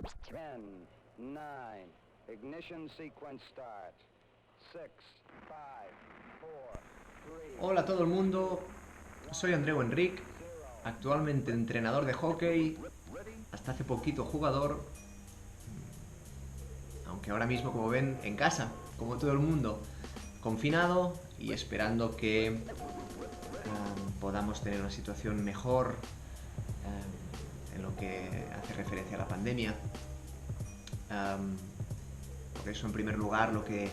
10, 9, ignition sequence start. 6, 5, 4, 3. Hola a todo el mundo, soy Andreu Enric, actualmente entrenador de hockey, hasta hace poquito jugador, aunque ahora mismo, como ven, en casa, como todo el mundo, confinado y esperando que podamos tener una situación mejor en lo que hace referencia a la pandemia. Por eso, en primer lugar, lo que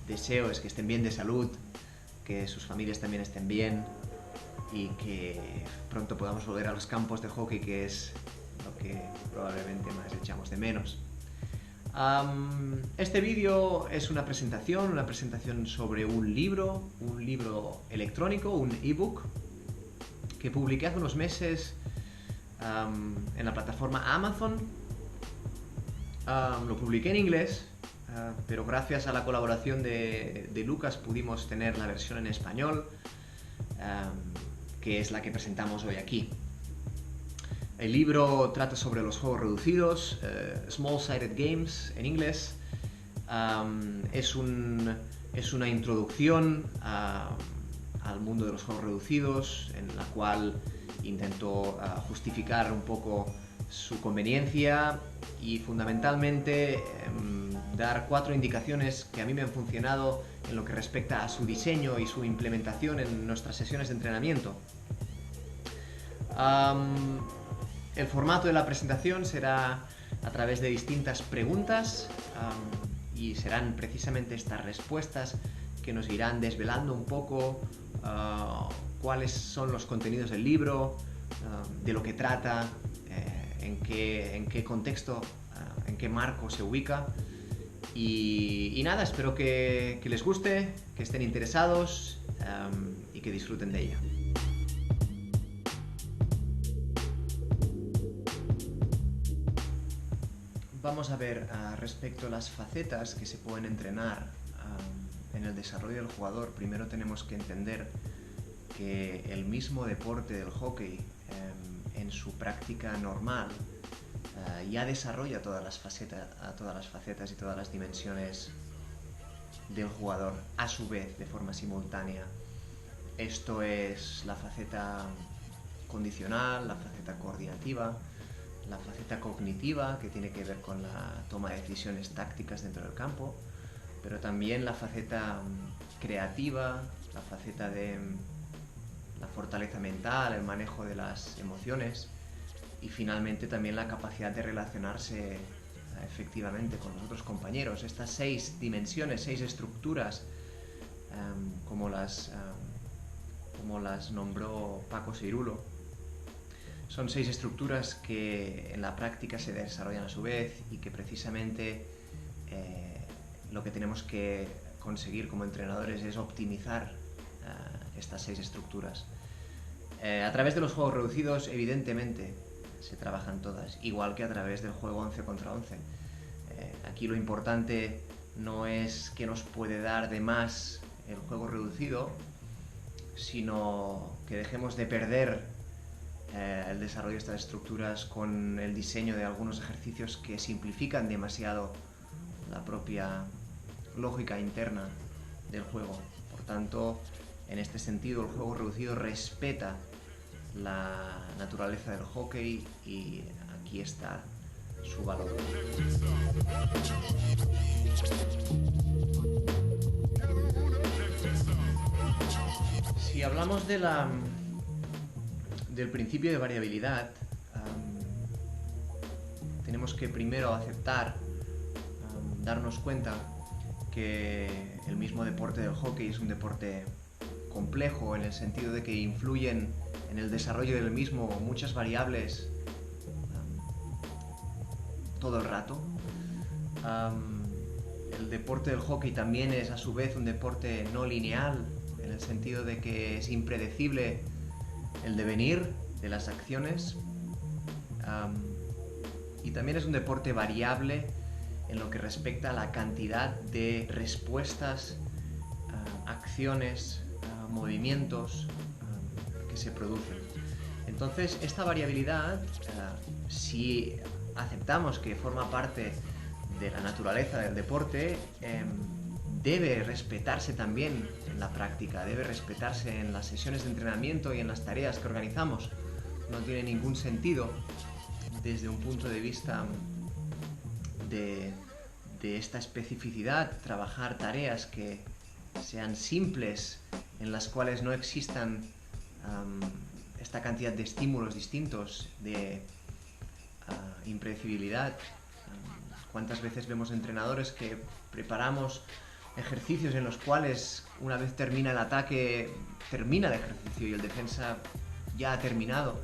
deseo es que estén bien de salud, que sus familias también estén bien y que pronto podamos volver a los campos de hockey, que es lo que probablemente más echamos de menos. Este vídeo es una presentación sobre un libro electrónico, un ebook, que publiqué hace unos meses en la plataforma Amazon. Lo publiqué en inglés, pero gracias a la colaboración de Lucas pudimos tener la versión en español, que es la que presentamos hoy aquí. El libro trata sobre los juegos reducidos, Small-Sided Games en inglés. Es una introducción al mundo de los juegos reducidos, en la cual intento justificar un poco su conveniencia y fundamentalmente dar 4 indicaciones que a mí me han funcionado en lo que respecta a su diseño y su implementación en nuestras sesiones de entrenamiento. El formato de la presentación será a través de distintas preguntas y serán precisamente estas respuestas que nos irán desvelando un poco cuáles son los contenidos del libro, de lo que trata, en qué contexto, en qué marco se ubica. Y nada, espero que les guste, que estén interesados y que disfruten de ella. Vamos a ver respecto a las facetas que se pueden entrenar en el desarrollo del jugador. Primero tenemos que entender que el mismo deporte del hockey en su práctica normal ya desarrolla todas las facetas y todas las dimensiones del jugador a su vez de forma simultánea. Esto es la faceta condicional, la faceta coordinativa, la faceta cognitiva, que tiene que ver con la toma de decisiones tácticas dentro del campo, pero también la faceta creativa, la faceta de la fortaleza mental, el manejo de las emociones y finalmente también la capacidad de relacionarse efectivamente con los otros compañeros. Estas 6 dimensiones, 6 estructuras, como las nombró Paco Seirulo, son 6 estructuras que en la práctica se desarrollan a su vez y que precisamente lo que tenemos que conseguir como entrenadores es optimizar estas 6 estructuras. A través de los juegos reducidos, evidentemente, se trabajan todas, igual que a través del juego 11 contra 11. Aquí lo importante no es qué nos puede dar de más el juego reducido, sino que dejemos de perder el desarrollo de estas estructuras con el diseño de algunos ejercicios que simplifican demasiado la propia lógica interna del juego. Por tanto, en este sentido, el juego reducido respeta la naturaleza del hockey y aquí está su valor. Si hablamos del principio de variabilidad, tenemos que primero aceptar, darnos cuenta que el mismo deporte del hockey es un deporte complejo en el sentido de que influyen en el desarrollo del mismo muchas variables todo el rato. El deporte del hockey también es a su vez un deporte no lineal, en el sentido de que es impredecible el devenir de las acciones, y también es un deporte variable en lo que respecta a la cantidad de respuestas, acciones, movimientos que se producen. Entonces, esta variabilidad, si aceptamos que forma parte de la naturaleza del deporte, debe respetarse también en la práctica, debe respetarse en las sesiones de entrenamiento y en las tareas que organizamos. No tiene ningún sentido desde un punto de vista de esta especificidad, trabajar tareas que sean simples, en las cuales no existan esta cantidad de estímulos distintos, de impredecibilidad. ¿Cuántas veces vemos entrenadores que preparamos ejercicios en los cuales una vez termina el ataque, termina el ejercicio y el defensa ya ha terminado?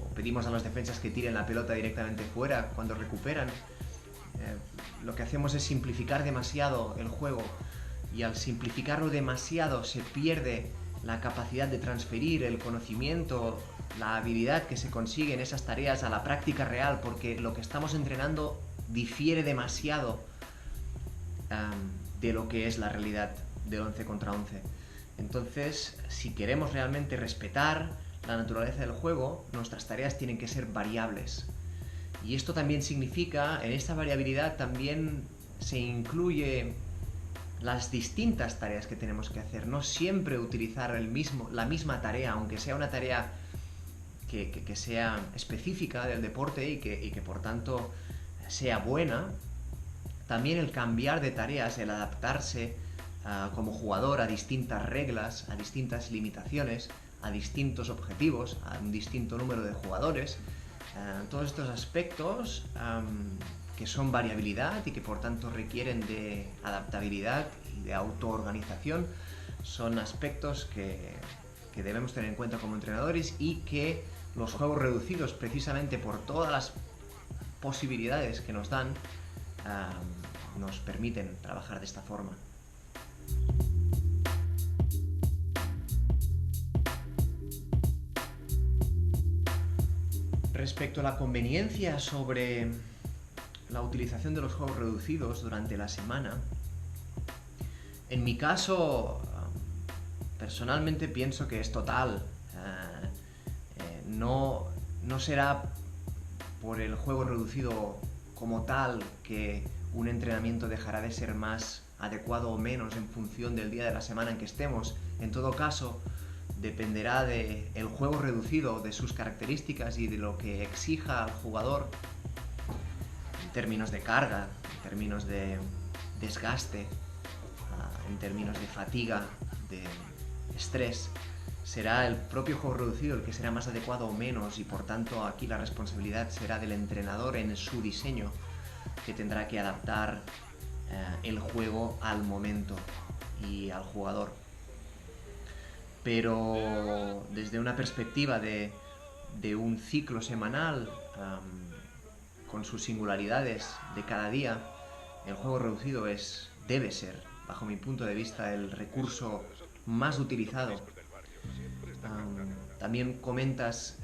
O pedimos a los defensas que tiren la pelota directamente fuera cuando recuperan. Lo que hacemos es simplificar demasiado el juego, y al simplificarlo demasiado se pierde la capacidad de transferir el conocimiento, la habilidad que se consigue en esas tareas a la práctica real, porque lo que estamos entrenando difiere demasiado de lo que es la realidad del 11 contra 11. Entonces, si queremos realmente respetar la naturaleza del juego, nuestras tareas tienen que ser variables. Y esto también significa, en esta variabilidad también se incluye las distintas tareas que tenemos que hacer. No siempre utilizar la misma tarea, aunque sea una tarea que sea específica del deporte y que por tanto sea buena. También el cambiar de tareas, el adaptarse como jugador a distintas reglas, a distintas limitaciones, a distintos objetivos, a un distinto número de jugadores. Todos estos aspectos que son variabilidad y que por tanto requieren de adaptabilidad y de autoorganización, son aspectos que debemos tener en cuenta como entrenadores, y que los juegos reducidos, precisamente por todas las posibilidades que nos dan, nos permiten trabajar de esta forma. Respecto a la conveniencia sobre la utilización de los juegos reducidos durante la semana, en mi caso, personalmente pienso que es total. No será por el juego reducido como tal que un entrenamiento dejará de ser más adecuado o menos en función del día de la semana en que estemos. En todo caso, dependerá del juego reducido, de sus características y de lo que exija al jugador en términos de carga, en términos de desgaste, en términos de fatiga, de estrés. Será el propio juego reducido el que será más adecuado o menos, y por tanto aquí la responsabilidad será del entrenador en su diseño, que tendrá que adaptar el juego al momento y al jugador. Pero desde una perspectiva de un ciclo semanal, con sus singularidades de cada día, el juego reducido debe ser, bajo mi punto de vista, el recurso más utilizado. También comentas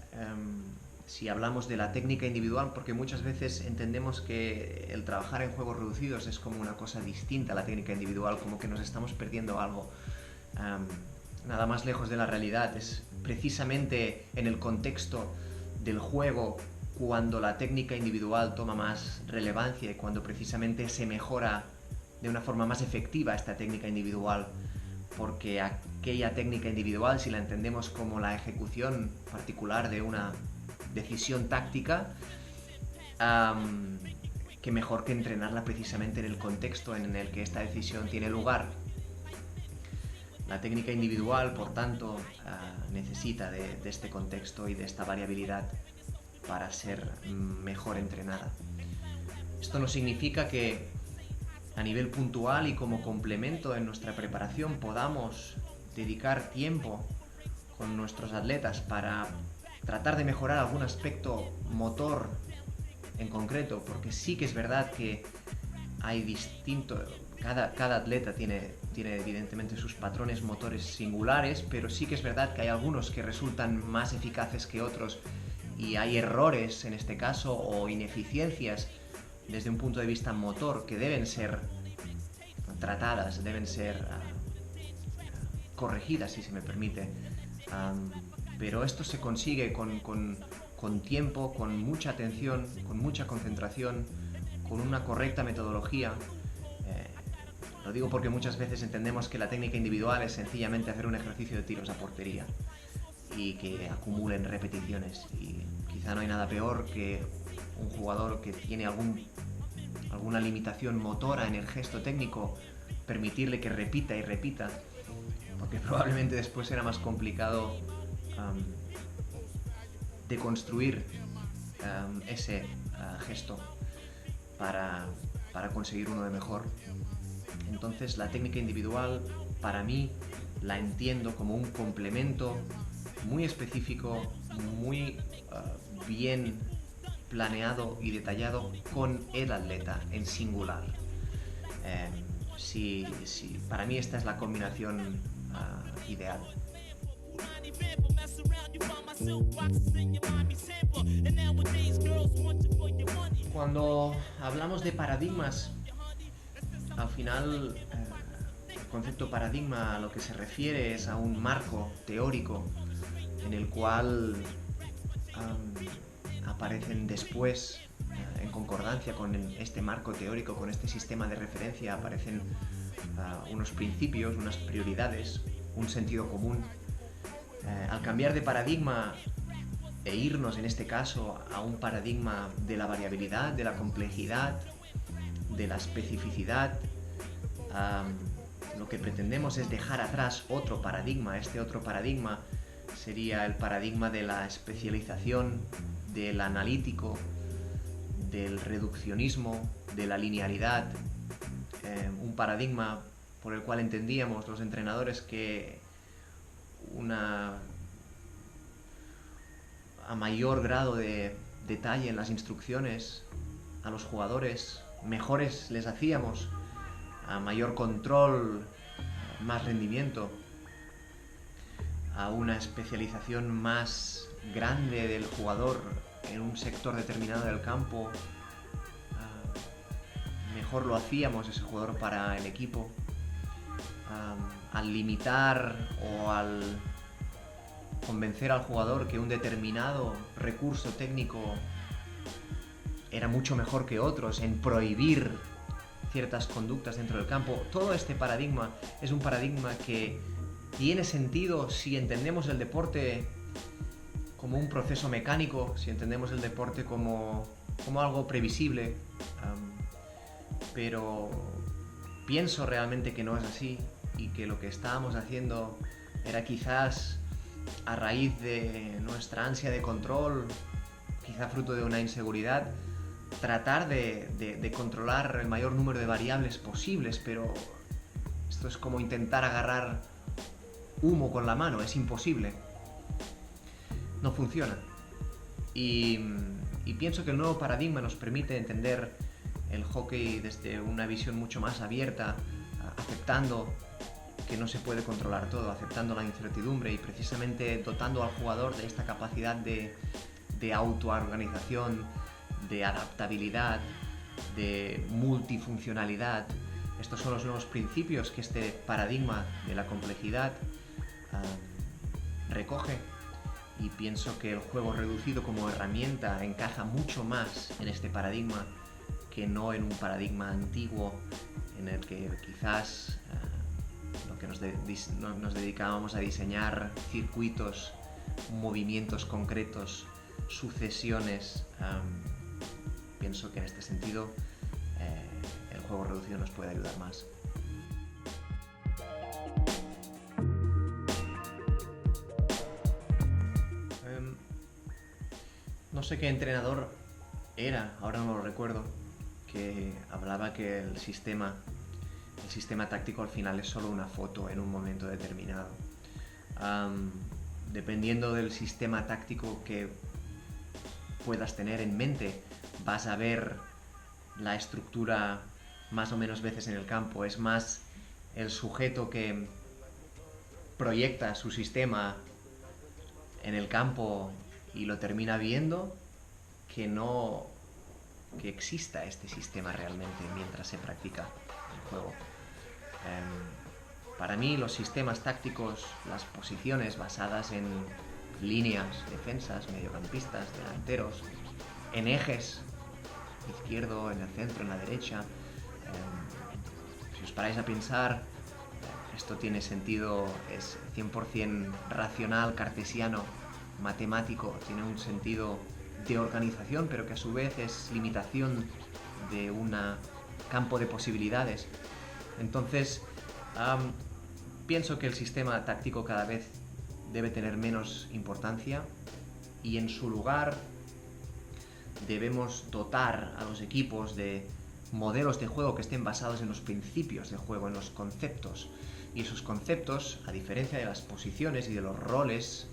si hablamos de la técnica individual, porque muchas veces entendemos que el trabajar en juegos reducidos es como una cosa distinta a la técnica individual, como que nos estamos perdiendo algo. Nada más lejos de la realidad. Es precisamente en el contexto del juego cuando la técnica individual toma más relevancia, y cuando precisamente se mejora de una forma más efectiva esta técnica individual, porque aquella técnica individual, si la entendemos como la ejecución particular de una decisión táctica, que mejor que entrenarla precisamente en el contexto en el que esta decisión tiene lugar. La técnica individual, por tanto, necesita de este contexto y de esta variabilidad para ser mejor entrenada. Esto no significa que a nivel puntual y como complemento en nuestra preparación podamos dedicar tiempo con nuestros atletas para tratar de mejorar algún aspecto motor en concreto, porque sí que es verdad que hay cada atleta tiene evidentemente sus patrones motores singulares, pero sí que es verdad que hay algunos que resultan más eficaces que otros, y hay errores en este caso o ineficiencias desde un punto de vista motor que deben ser tratadas, deben ser corregidas, si se me permite. Pero esto se consigue con con tiempo, con mucha atención, con mucha concentración, con una correcta metodología. Lo digo porque muchas veces entendemos que la técnica individual es sencillamente hacer un ejercicio de tiros a portería y que acumulen repeticiones. Y quizá no hay nada peor que un jugador que tiene alguna limitación motora en el gesto técnico, permitirle que repita y repita, porque probablemente después será más complicado deconstruir ese gesto para conseguir uno de mejor. Entonces la técnica individual para mí la entiendo como un complemento muy específico, muy bien planeado y detallado con el atleta en singular. Para mí esta es la combinación ideal. Cuando hablamos de paradigmas, al final el concepto paradigma a lo que se refiere es a un marco teórico en el cual aparecen después, en concordancia con este marco teórico, con este sistema de referencia, aparecen unos principios, unas prioridades, un sentido común. Al cambiar de paradigma e irnos en este caso a un paradigma de la variabilidad, de la complejidad, de la especificidad, lo que pretendemos es dejar atrás otro paradigma. Este otro paradigma sería el paradigma de la especialización, del analítico, del reduccionismo, de la linealidad, un paradigma por el cual entendíamos los entrenadores que a mayor grado de detalle en las instrucciones a los jugadores, mejores les hacíamos, a mayor control, más rendimiento, a una especialización más grande del jugador en un sector determinado del campo, mejor lo hacíamos ese jugador para el equipo. Al limitar o al convencer al jugador que un determinado recurso técnico era mucho mejor que otros, en prohibir ciertas conductas dentro del campo. Todo este paradigma es un paradigma que tiene sentido si entendemos el deporte como un proceso mecánico, si entendemos el deporte como algo previsible, pero pienso realmente que no es así y que lo que estábamos haciendo era quizás a raíz de nuestra ansia de control, quizá fruto de una inseguridad, tratar de controlar el mayor número de variables posibles, pero esto es como intentar agarrar humo con la mano, es imposible. No funciona. Y pienso que el nuevo paradigma nos permite entender el hockey desde una visión mucho más abierta, aceptando que no se puede controlar todo, aceptando la incertidumbre y precisamente dotando al jugador de esta capacidad de autoorganización, de adaptabilidad, de multifuncionalidad. Estos son los nuevos principios que este paradigma de la complejidad recoge, y pienso que el juego reducido como herramienta encaja mucho más en este paradigma que no en un paradigma antiguo en el que quizás lo que nos dedicábamos a diseñar circuitos, movimientos concretos, sucesiones. Pienso que en este sentido el juego reducido nos puede ayudar más. No sé qué entrenador era, ahora no lo recuerdo, que hablaba que el sistema táctico al final es solo una foto en un momento determinado. Dependiendo del sistema táctico que puedas tener en mente, vas a ver la estructura más o menos veces en el campo. Es más el sujeto que proyecta su sistema en el campo y lo termina viendo que exista este sistema realmente mientras se practica el juego. Para mí los sistemas tácticos, las posiciones basadas en líneas, defensas, mediocampistas, delanteros, en ejes, izquierdo, en el centro, en la derecha. Si os paráis a pensar, esto tiene sentido, es 100% racional, cartesiano, matemático, tiene un sentido de organización, pero que a su vez es limitación de un campo de posibilidades. Entonces, pienso que el sistema táctico cada vez debe tener menos importancia y en su lugar debemos dotar a los equipos de modelos de juego que estén basados en los principios de juego, en los conceptos. Y esos conceptos, a diferencia de las posiciones y de los roles,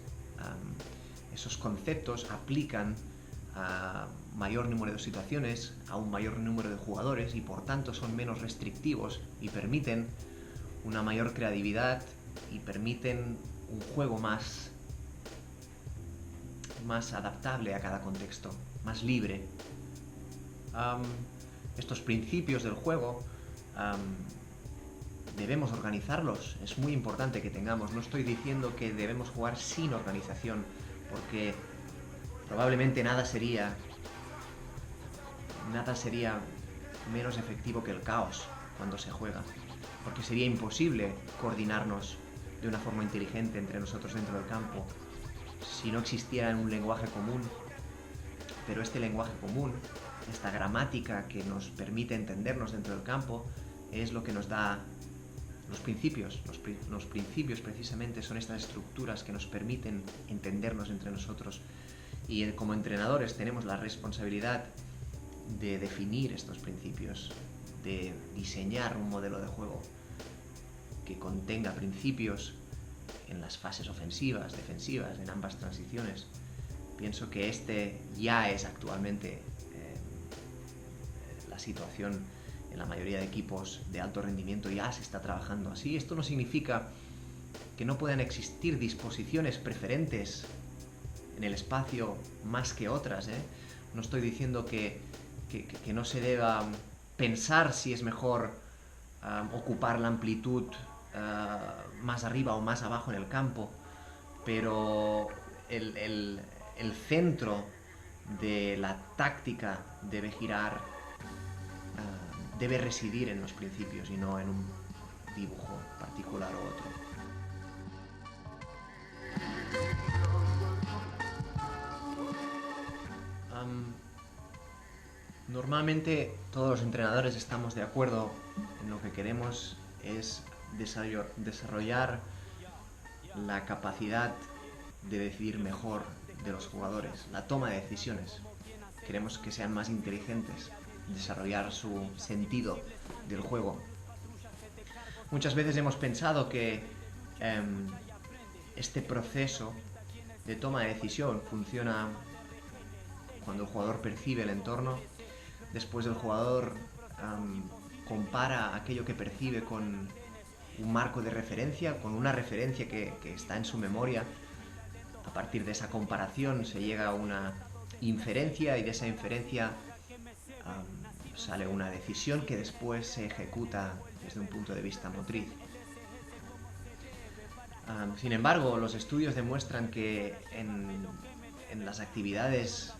esos conceptos aplican a mayor número de situaciones, a un mayor número de jugadores y por tanto son menos restrictivos y permiten una mayor creatividad y permiten un juego más adaptable a cada contexto, más libre. Estos principios del juego debemos organizarlos, es muy importante que tengamos. No estoy diciendo que debemos jugar sin organización, porque probablemente nada sería menos efectivo que el caos cuando se juega, porque sería imposible coordinarnos de una forma inteligente entre nosotros dentro del campo si no existiera un lenguaje común. Pero este lenguaje común, esta gramática que nos permite entendernos dentro del campo, es lo que nos da los principios. Los principios precisamente son estas estructuras que nos permiten entendernos entre nosotros. Y como entrenadores tenemos la responsabilidad de definir estos principios, de diseñar un modelo de juego que contenga principios en las fases ofensivas, defensivas, en ambas transiciones. Pienso que este ya es actualmente la situación en la mayoría de equipos de alto rendimiento, ya se está trabajando así. Esto no significa que no puedan existir disposiciones preferentes en el espacio más que otras, ¿eh? No estoy diciendo que no se deba pensar si es mejor ocupar la amplitud más arriba o más abajo en el campo, pero el centro de la táctica debe girar, debe residir en los principios y no en un dibujo particular u otro. Normalmente todos los entrenadores estamos de acuerdo en lo que queremos es desarrollar la capacidad de decidir mejor de los jugadores, la toma de decisiones. Queremos que sean más inteligentes, desarrollar su sentido del juego. Muchas veces hemos pensado que este proceso de toma de decisión funciona cuando el jugador percibe el entorno. Después el jugador compara aquello que percibe con un marco de referencia, con una referencia que está en su memoria. A partir de esa comparación se llega a una inferencia y de esa inferencia sale una decisión que después se ejecuta desde un punto de vista motriz. Sin embargo, los estudios demuestran que en las actividades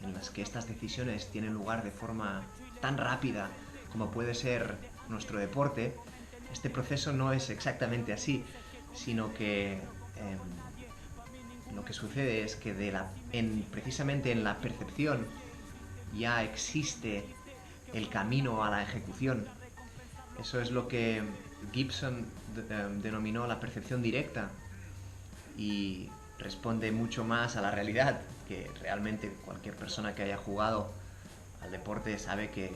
en las que estas decisiones tienen lugar de forma tan rápida como puede ser nuestro deporte, este proceso no es exactamente así, sino que lo que sucede es que precisamente en la percepción ya existe el camino a la ejecución. Eso es lo que Gibson denominó la percepción directa y responde mucho más a la realidad, que realmente cualquier persona que haya jugado al deporte sabe que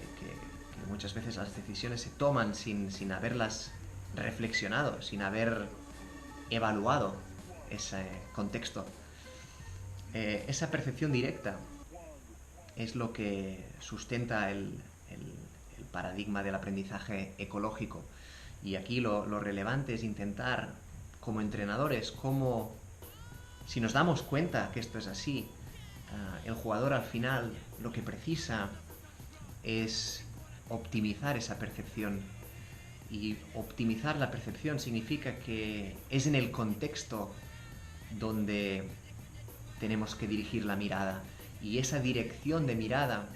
muchas veces las decisiones se toman sin haberlas reflexionado, sin haber evaluado ese contexto. Esa percepción directa es lo que sustenta el paradigma del aprendizaje ecológico. Y aquí lo relevante es intentar, como entrenadores, si nos damos cuenta que esto es así, el jugador al final lo que precisa es optimizar esa percepción. Y optimizar la percepción significa que es en el contexto donde tenemos que dirigir la mirada. Y esa dirección de mirada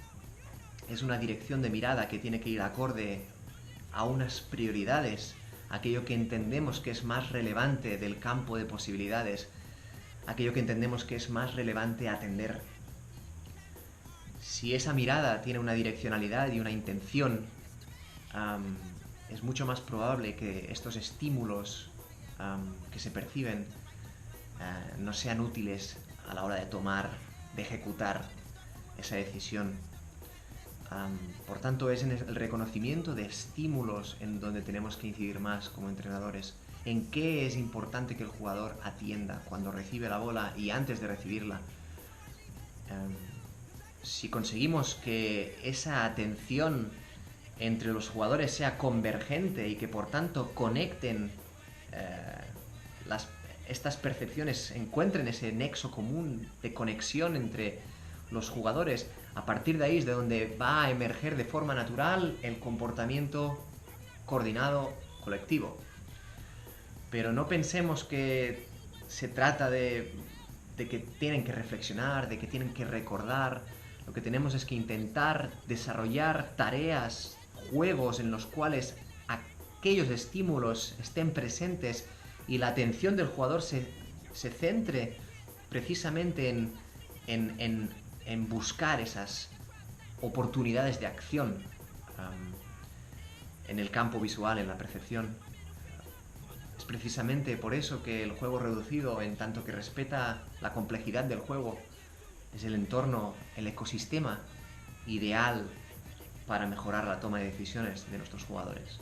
es una dirección de mirada que tiene que ir acorde a unas prioridades, aquello que entendemos que es más relevante del campo de posibilidades, aquello que entendemos que es más relevante atender. Si esa mirada tiene una direccionalidad y una intención, es mucho más probable que estos estímulos que se perciben no sean útiles a la hora de ejecutar esa decisión. Por tanto, es en el reconocimiento de estímulos en donde tenemos que incidir más como entrenadores. En qué es importante que el jugador atienda cuando recibe la bola y antes de recibirla. Si conseguimos que esa atención entre los jugadores sea convergente y que por tanto conecten estas percepciones, encuentren ese nexo común de conexión entre los jugadores, a partir de ahí es de donde va a emerger de forma natural el comportamiento coordinado colectivo. Pero no pensemos que se trata de que tienen que reflexionar, de que tienen que recordar. Lo que tenemos es que intentar desarrollar tareas, juegos en los cuales aquellos estímulos estén presentes y la atención del jugador se centre precisamente en buscar esas oportunidades de acción en el campo visual, en la percepción. Es precisamente por eso que el juego reducido, en tanto que respeta la complejidad del juego, es el entorno, el ecosistema ideal para mejorar la toma de decisiones de nuestros jugadores.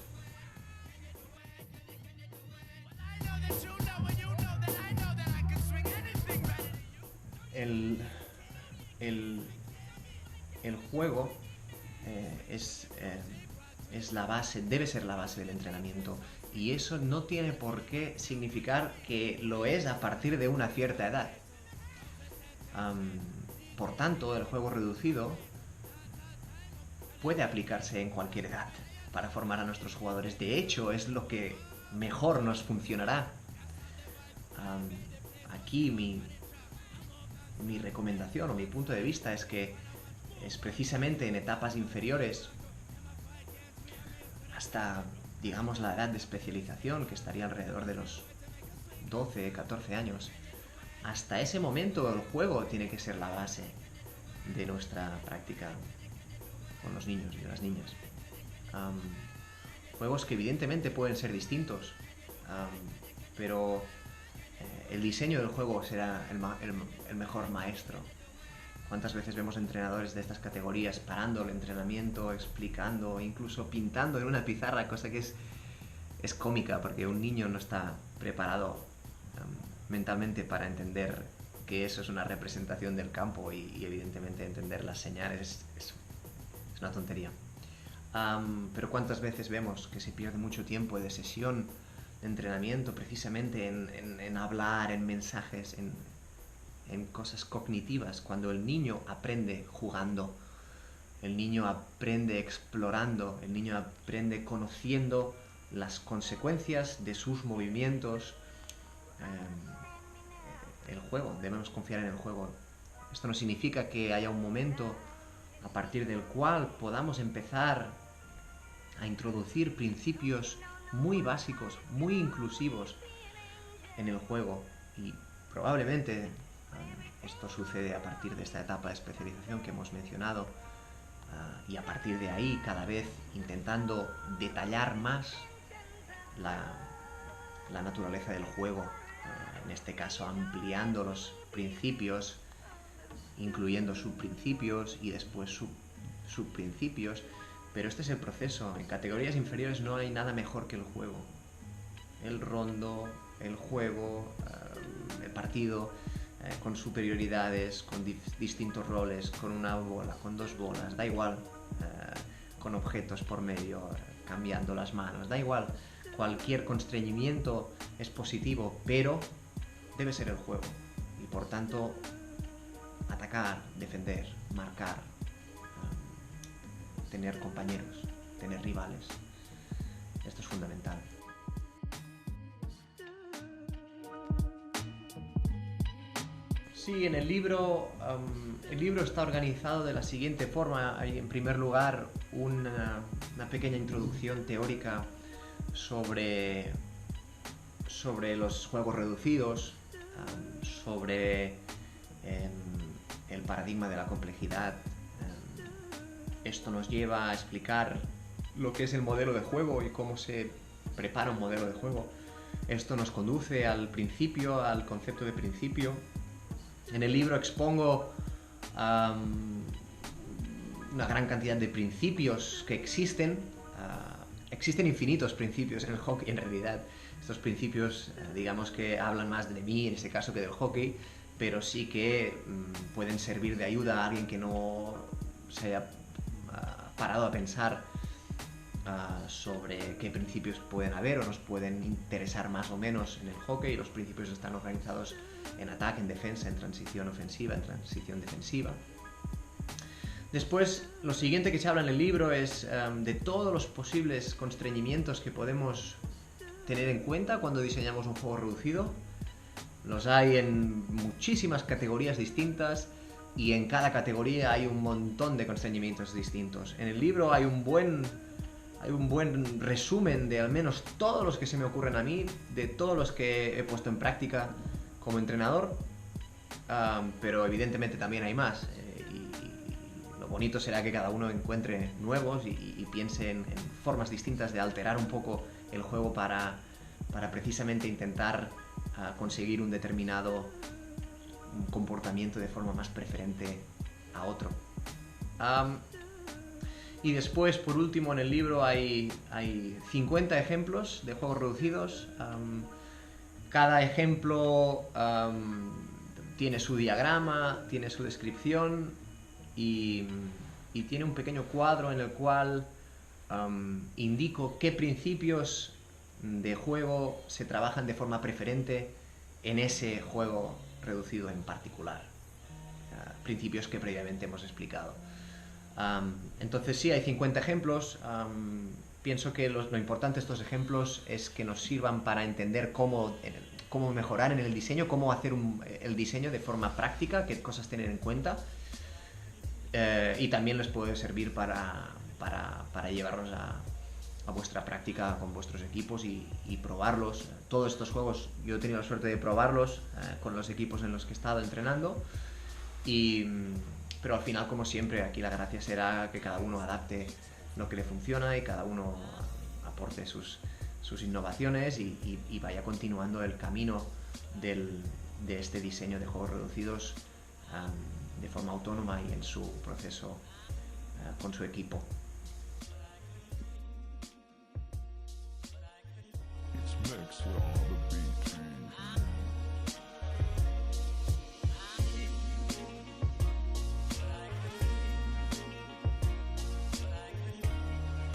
El juego es la base, debe ser la base del entrenamiento, y eso no tiene por qué significar que lo es a partir de una cierta edad. Por tanto, el juego reducido puede aplicarse en cualquier edad para formar a nuestros jugadores. De hecho, es lo que mejor nos funcionará. Aquí mi recomendación o mi punto de vista es que es precisamente en etapas inferiores, hasta, digamos, la edad de especialización, que estaría alrededor de los 12, 14 años, hasta ese momento el juego tiene que ser la base de nuestra práctica con los niños y las niñas. Juegos que evidentemente pueden ser distintos, pero el diseño del juego será el mejor maestro. ¿Cuántas veces vemos entrenadores de estas categorías parando el entrenamiento, explicando, incluso pintando en una pizarra, cosa que es cómica, porque un niño no está preparado mentalmente para entender que eso es una representación del campo y evidentemente entender las señales es una tontería. Pero cuántas veces vemos que se pierde mucho tiempo de sesión de entrenamiento precisamente en hablar, en mensajes, en cosas cognitivas, cuando el niño aprende jugando, el niño aprende explorando, el niño aprende conociendo las consecuencias de sus movimientos. El juego, debemos confiar en el juego. Esto no significa que haya un momento a partir del cual podamos empezar a introducir principios muy básicos, muy inclusivos en el juego, y probablemente esto sucede a partir de esta etapa de especialización que hemos mencionado, y a partir de ahí cada vez intentando detallar más la naturaleza del juego, en este caso ampliando los principios, incluyendo subprincipios y después subprincipios. Pero este es el proceso. En categorías inferiores no hay nada mejor que el juego. El rondo, el juego, el partido, con superioridades, con distintos roles, con una bola, con dos bolas, da igual, con objetos por medio, cambiando las manos, da igual. Cualquier constreñimiento es positivo, pero debe ser el juego. Y por tanto, atacar, defender, marcar, tener compañeros, tener rivales. Esto es fundamental. Sí, en el libro está organizado de la siguiente forma. Hay, en primer lugar, una pequeña introducción teórica sobre los juegos reducidos, sobre el paradigma de la complejidad. Esto nos lleva a explicar lo que es el modelo de juego y cómo se prepara un modelo de juego. Esto nos conduce al principio, al concepto de principio. En el libro expongo una gran cantidad de principios que existen. Existen infinitos principios en el hockey, en realidad. Estos principios, digamos que hablan más de mí, en este caso, que del hockey, pero sí que pueden servir de ayuda a alguien que no se haya parado a pensar sobre qué principios pueden haber o nos pueden interesar más o menos en el hockey. Los principios están organizados en ataque, en defensa, en transición ofensiva, en transición defensiva. Después, lo siguiente que se habla en el libro es de todos los posibles constreñimientos que podemos tener en cuenta cuando diseñamos un juego reducido. Los hay en muchísimas categorías distintas y en cada categoría hay un montón de constreñimientos distintos. En el libro hay un buen resumen de al menos todos los que se me ocurren a mí, de todos los que he puesto en práctica como entrenador, pero evidentemente también hay más. Y lo bonito será que cada uno encuentre nuevos y piense en formas distintas de alterar un poco el juego para precisamente intentar conseguir un determinado comportamiento de forma más preferente a otro. Y después, por último, en el libro hay 50 ejemplos de juegos reducidos. Cada ejemplo tiene su diagrama, tiene su descripción y tiene un pequeño cuadro en el cual indico qué principios de juego se trabajan de forma preferente en ese juego reducido en particular. Principios que previamente hemos explicado. Entonces sí, hay 50 ejemplos. Pienso que lo importante de estos ejemplos es que nos sirvan para entender cómo mejorar en el diseño, cómo hacer el diseño de forma práctica, qué cosas tener en cuenta. Y también les puede servir para llevarlos a vuestra práctica con vuestros equipos y probarlos. Todos estos juegos yo he tenido la suerte de probarlos con los equipos en los que he estado entrenando, pero al final, como siempre, aquí la gracia será que cada uno adapte lo que le funciona y cada uno aporte sus innovaciones y vaya continuando el camino de este diseño de juegos reducidos de forma autónoma y en su proceso con su equipo. Mix with all the